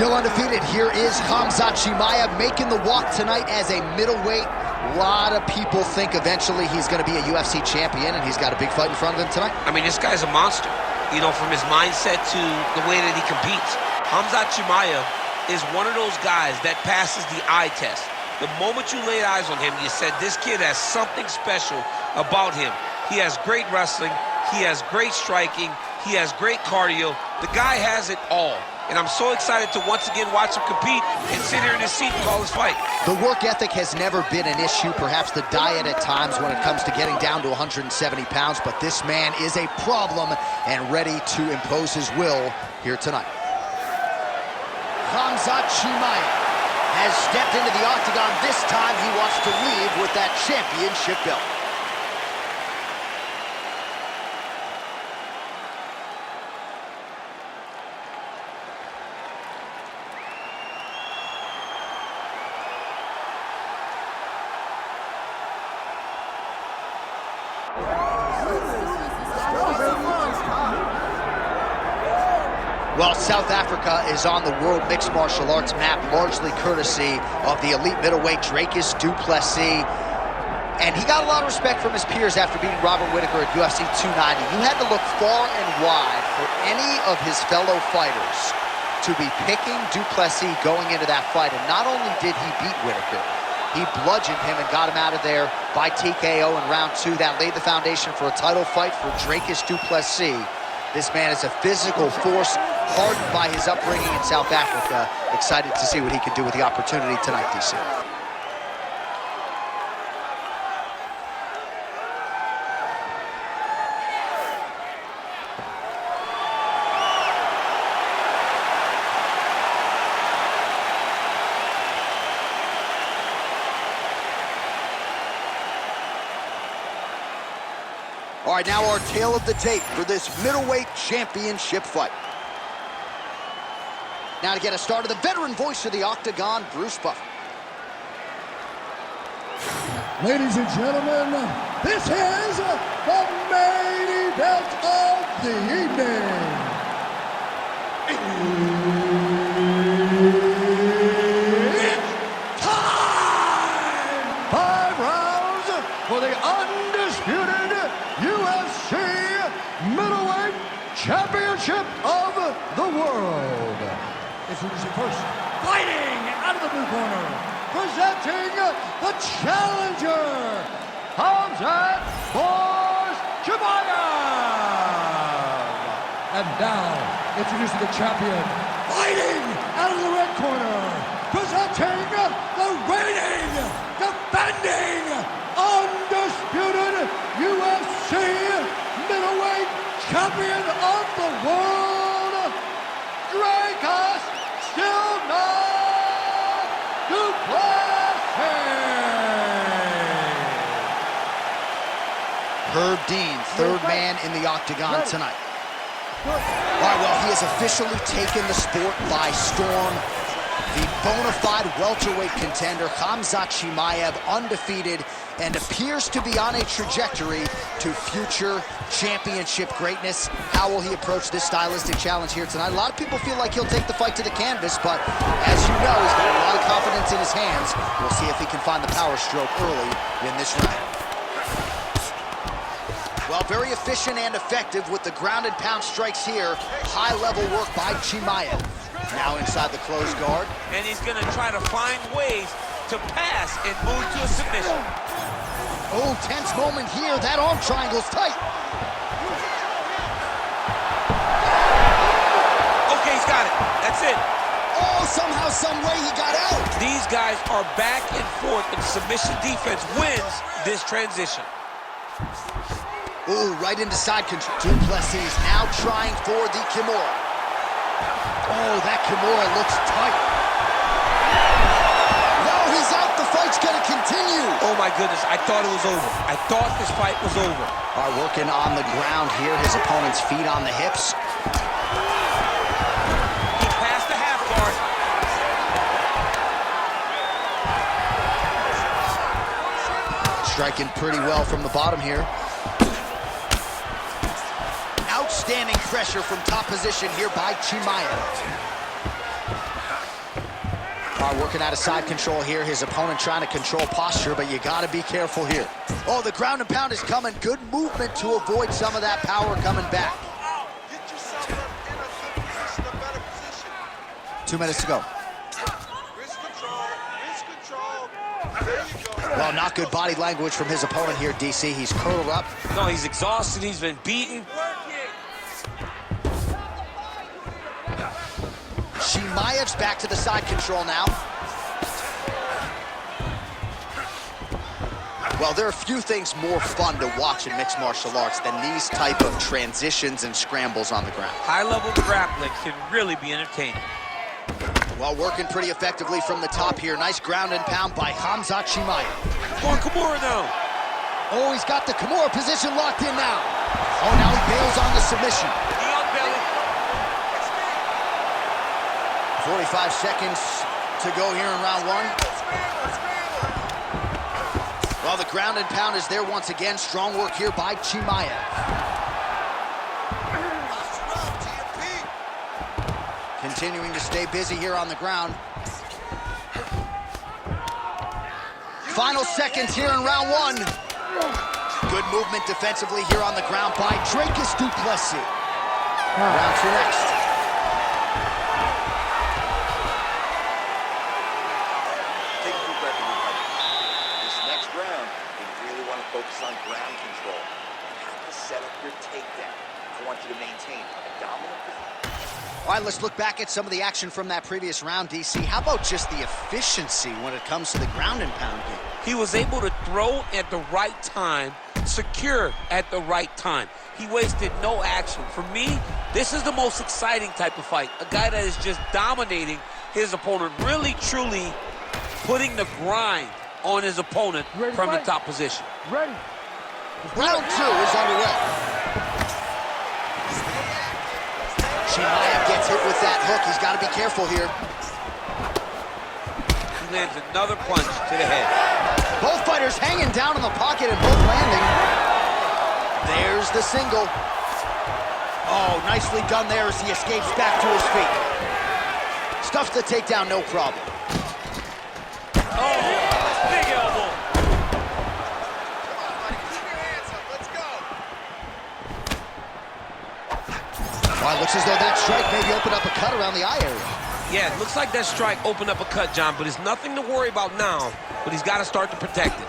Still undefeated, here is Khamzat Chimaev making the walk tonight as a middleweight. A lot of people think eventually he's going to be a UFC champion, and he's got a big fight in front of him tonight. I mean, this guy's a monster, you know, from his mindset to the way that he competes. Khamzat Chimaev is one of those guys that passes the eye test. The moment you laid eyes on him, you said, this kid has something special about him. He has great wrestling, he has great striking, he has great cardio. The guy has it all. And I'm so excited to once again watch him compete and sit here in his seat and call his fight. The work ethic has never been an issue, perhaps the diet at times when it comes to getting down to 170 pounds, but this man is a problem and ready to impose his will here tonight. Khamzat Chimaev has stepped into the octagon. This time he wants to leave with that championship belt. Well, South Africa is on the World Mixed Martial Arts map, largely courtesy of the elite middleweight Dricus du Plessis. And he got a lot of respect from his peers after beating Robert Whittaker at UFC 290. You had to look far and wide for any of his fellow fighters to be picking du Plessis going into that fight. And not only did he beat Whittaker, he bludgeoned him and got him out of there by TKO in round 2. That laid the foundation for a title fight for Dricus du Plessis. This man is a physical force, hardened by his upbringing in South Africa. Excited to see what he can do with the opportunity tonight, DC. All right, now our tale of the tape for this middleweight championship fight. Now to get us started, the veteran voice of the octagon, Bruce Buffer. Ladies and gentlemen, this is the main event of the evening. It's time! 5 rounds for the undisputed UFC Middleweight Championship of the World. Introducing first, fighting out of the blue corner, presenting the challenger, Khamzat Chimaev. And now, introducing the champion, fighting out of the red corner, presenting the reigning, defending, undisputed UFC Middleweight Champion of the World, Dricus du Plessis. Herb Dean, third man in the octagon tonight. All right, well, he has officially taken the sport by storm. The bona fide welterweight contender, Khamzat Chimaev, undefeated, and appears to be on a trajectory to future championship greatness. How will he approach this stylistic challenge here tonight? A lot of people feel like he'll take the fight to the canvas, but as you know, he's got a lot of confidence in his hands. We'll see if he can find the power stroke early in this round. Well, very efficient and effective with the ground and pound strikes here. High-level work by Chimaev. Now inside the closed guard. And he's going to try to find ways to pass and move to a submission. Oh, tense moment here. That arm triangle's tight. Okay, he's got it. That's it. Oh, somehow, some way he got out. These guys are back and forth, and submission defense wins this transition. Ooh, right into side control. Du Plessis now trying for the Kimura. Oh, that Kimura looks tight. No, he's out. The fight's gonna continue. Oh my goodness, I thought it was over. I thought this fight was over. All right, working on the ground here. His opponent's feet on the hips. He passed the half guard. Striking pretty well from the bottom here. Outstanding pressure from top position here by Chimaev. Working out of side control here. His opponent trying to control posture, but you got to be careful here. Oh, the ground and pound is coming. Good movement to avoid some of that power coming back. Get yourself in a good position, a better position. 2 minutes to go. Wrist control, wrist control. There you go. Well, not good body language from his opponent here, DC. He's curled up. No, he's exhausted. He's been beaten. Chimaev's back to the side control now. Well, there are few things more fun to watch in mixed martial arts than these type of transitions and scrambles on the ground. High-level grappling can really be entertaining. Well, working pretty effectively from the top here. Nice ground and pound by Khamzat Chimaev. Going Kimura now. Oh, he's got the Kimura position locked in now. Oh, now he bails on the submission. 45 seconds to go here in round one. Well, the ground and pound is there once again. Strong work here by Chimaev. Continuing to stay busy here on the ground. Final seconds here in round one. Good movement defensively here on the ground by Dricus du Plessis. Round two next. Focus on ground control. You have to set up your takedown. I want you to maintain a dominant position. All right, let's look back at some of the action from that previous round, DC. How about just the efficiency when it comes to the ground and pound game? He was able to throw at the right time, secure at the right time. He wasted no action. For me, this is the most exciting type of fight. A guy that is just dominating his opponent, really, truly putting the grind on his opponent from the top position. Ready. Round two is underway. Chimaev gets hit with that hook. He's got to be careful here. He lands another punch to the head. Both fighters hanging down in the pocket and both landing. There's the single. Oh, nicely done there as he escapes back to his feet. Stuffs the takedown, no problem. Well, it looks as though that strike maybe opened up a cut around the eye area. Yeah, it looks like that strike opened up a cut, John, but it's nothing to worry about now, but he's got to start to protect it.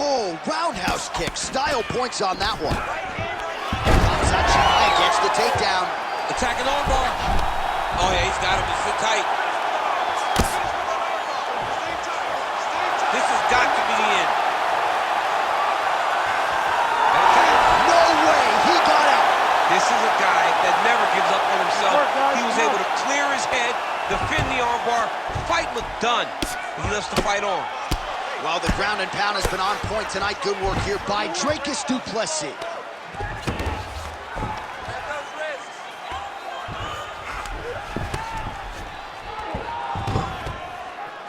Oh, roundhouse kick. Style points on that one. Khamzat Chimaev gets the takedown. Attacking armbar. Oh, yeah, he's got him. It's so tight. This has got to be the end. No way, he got out. This is a guy that never gives up on himself. He was able to clear his head, defend the armbar. Fight looked done. He lets the fight on. Well, the ground and pound has been on point tonight. Good work here by Dricus du Plessis.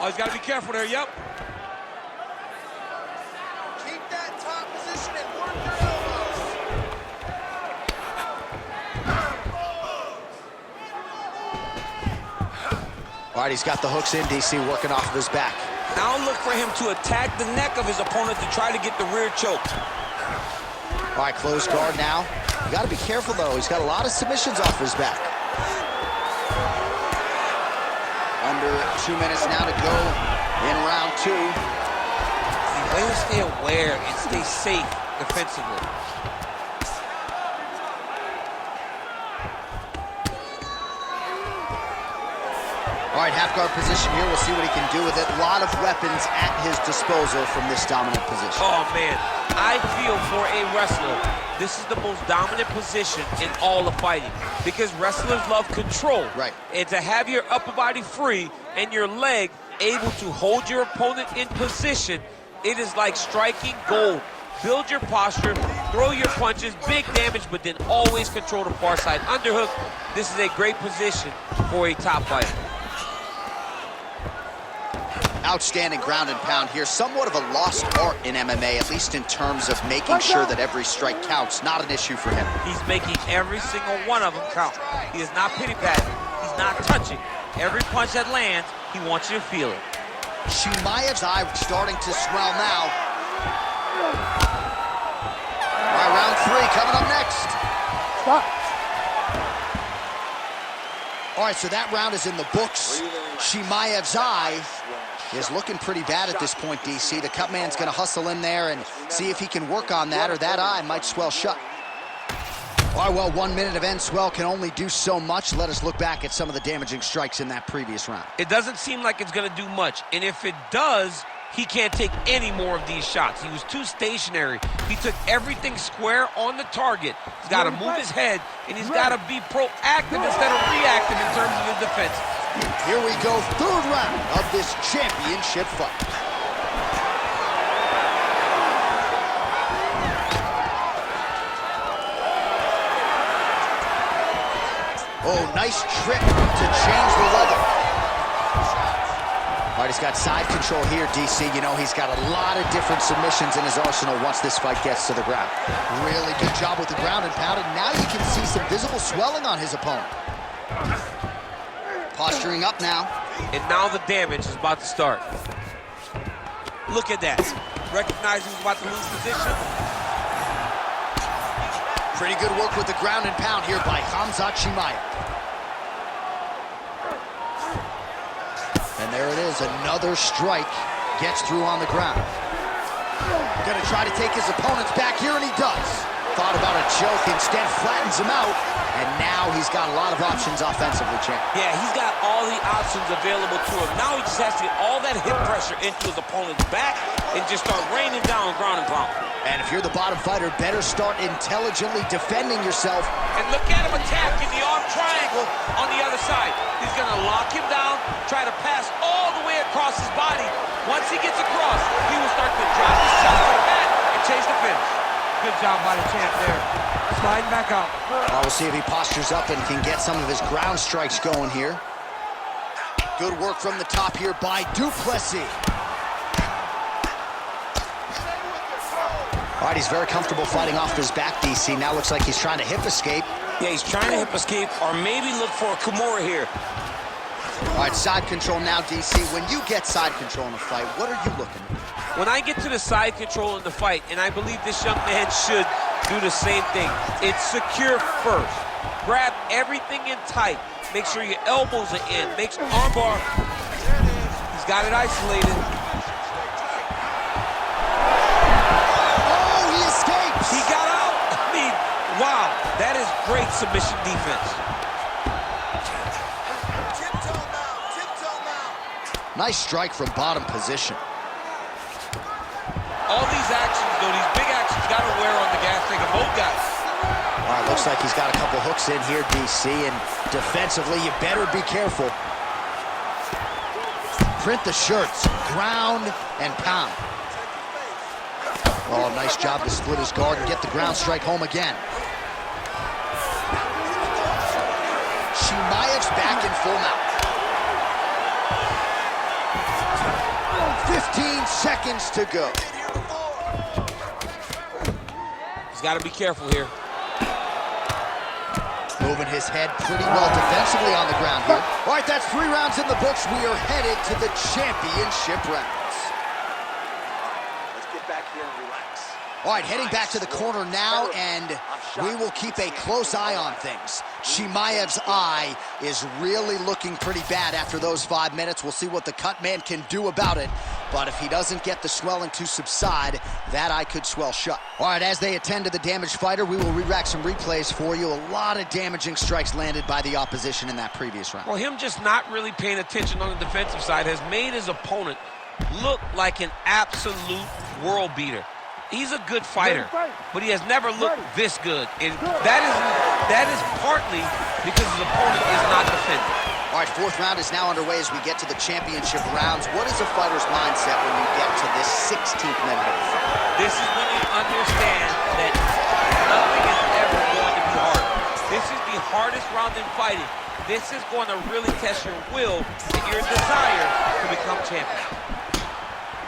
Oh, he's got to be careful there, yep. Keep that top position and work your elbows. All right, he's got the hooks in, DC, working off of his back. Now look for him to attack the neck of his opponent to try to get the rear choke. All right, closed guard now. You got to be careful, though. He's got a lot of submissions off his back. Under 2 minutes now to go in round two. The way to stay aware and stay safe defensively. All right, half guard position here. We'll see what he can do with it. A lot of weapons at his disposal from this dominant position. Oh, man. I feel for a wrestler, this is the most dominant position in all of fighting because wrestlers love control. Right. And to have your upper body free and your leg able to hold your opponent in position, it is like striking gold. Build your posture, throw your punches, big damage, but then always control the far side underhook. This is a great position for a top fighter. Outstanding ground and pound here. Somewhat of a lost art in MMA, at least in terms of making sure that every strike counts. Not an issue for him. He's making every single one of them count. He is not pity-patting. He's not touching. Every punch that lands, He wants you to feel it. Chimaev's eye starting to swell now. All right, round 3 coming up next. Stop. All right, so that round is in the books. Chimaev's eye is looking pretty bad at this point, DC. The cut man's going to hustle in there and see if he can work on that, or that eye might swell shut. All right, well, 1 minute of end swell can only do so much. Let us look back at some of the damaging strikes in that previous round. It doesn't seem like it's going to do much, and if it does, he can't take any more of these shots. He was too stationary. He took everything square on the target. He's got to move his head, and he's got to be proactive instead of reactive in terms of his defense. Here we go, 3rd round of this championship fight. Oh, nice trick to change the leather. All right, he's got side control here, DC. You know, he's got a lot of different submissions in his arsenal once this fight gets to the ground. Really good job with the ground and pound, and now you can see some visible swelling on his opponent. Posturing up now. And now the damage is about to start. Look at that. Recognize he's about to lose position. Pretty good work with the ground and pound here by Khamzat Chimaev. And there it is, another strike gets through on the ground. Gonna try to take his opponents back here, and he does. Thought about a choke, instead flattens him out, and now he's got a lot of options offensively, champ. Yeah, he's got all the options available to him. Now he just has to get all that hip pressure into his opponent's back and just start raining down ground and pound. And if you're the bottom fighter, better start intelligently defending yourself. And look at him attack in the arm triangle on the other side. He's gonna lock him down, try to pass all the way across his body. Once he gets across, he will start to drop his chest to the mat and chase the finish. Good job by the champ there. Sliding back out. We'll see if he postures up and can get some of his ground strikes going here. Good work from the top here by Du Plessis. All right, he's very comfortable fighting off his back, DC. Now looks like he's trying to hip escape. Yeah, he's trying to hip escape or maybe look for a Kimura here. All right, side control now, DC. When you get side control in a fight, what are you looking at? When I get to the side control in the fight, and I believe this young man should do the same thing, it's secure first. Grab everything in tight. Make sure your elbows are in. Make sure armbar. He's got it isolated. Oh, he escapes! He got out. I mean, wow, that is great submission defense. Tiptoe now, tiptoe now. Nice strike from bottom position. All these actions, though, these big actions, got to wear on the gas tank of both guys. All right, looks like he's got a couple hooks in here, DC, and defensively, you better be careful. Print the shirts, ground and pound. Oh, nice job to split his guard and get the ground strike home again. Chimaev's back in full mount. 15 seconds to go. He's got to be careful here. Moving his head pretty well defensively on the ground here. All right, that's 3 rounds in the books. We are headed to the championship rounds. Let's get back here and relax. All right, heading back to the corner now, and we will keep a close eye on things. Chimaev's eye is really looking pretty bad after those 5 minutes. We'll see what the cut man can do about it. But if he doesn't get the swelling to subside, that eye could swell shut. All right, as they attend to the damaged fighter, we will re-rack some replays for you. A lot of damaging strikes landed by the opposition in that previous round. Well, him just not really paying attention on the defensive side has made his opponent look like an absolute world beater. He's a good fighter, but he has never looked this good. And that is partly because his opponent is not defending. All right, 4th round is now underway as we get to the championship rounds. What is a fighter's mindset when you get to this 16th minute of the fight? This is when you understand that nothing is ever going to be hard. This is the hardest round in fighting. This is going to really test your will and your desire to become champion.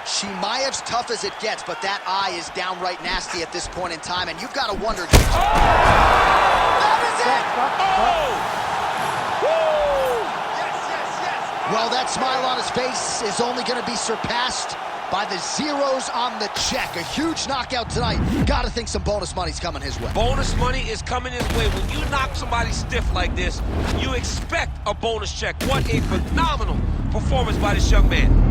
Chimaev's tough as it gets, but that eye is downright nasty at this point in time, and you've got to wonder. Oh! That is it! Oh! Woo! Yes, yes, yes. Well, that smile on his face is only going to be surpassed by the zeros on the check. A huge knockout tonight. Gotta think some bonus money's coming his way. Bonus money is coming his way. When you knock somebody stiff like this, you expect a bonus check. What a phenomenal performance by this young man.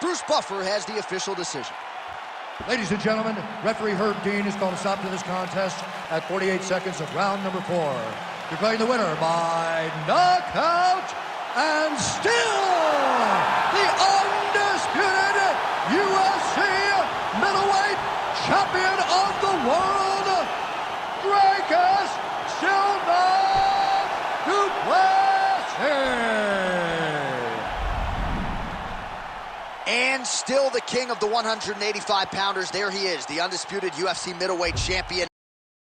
Bruce Buffer has the official decision. Ladies and gentlemen, referee Herb Dean has called a stop to this contest at 48 seconds of round number 4. Declaring the winner by knockout and still the undisputed UFC middleweight champion of the world, Dricus du Plessis. And still the king of the 185-pounders. There he is, the undisputed UFC middleweight champion.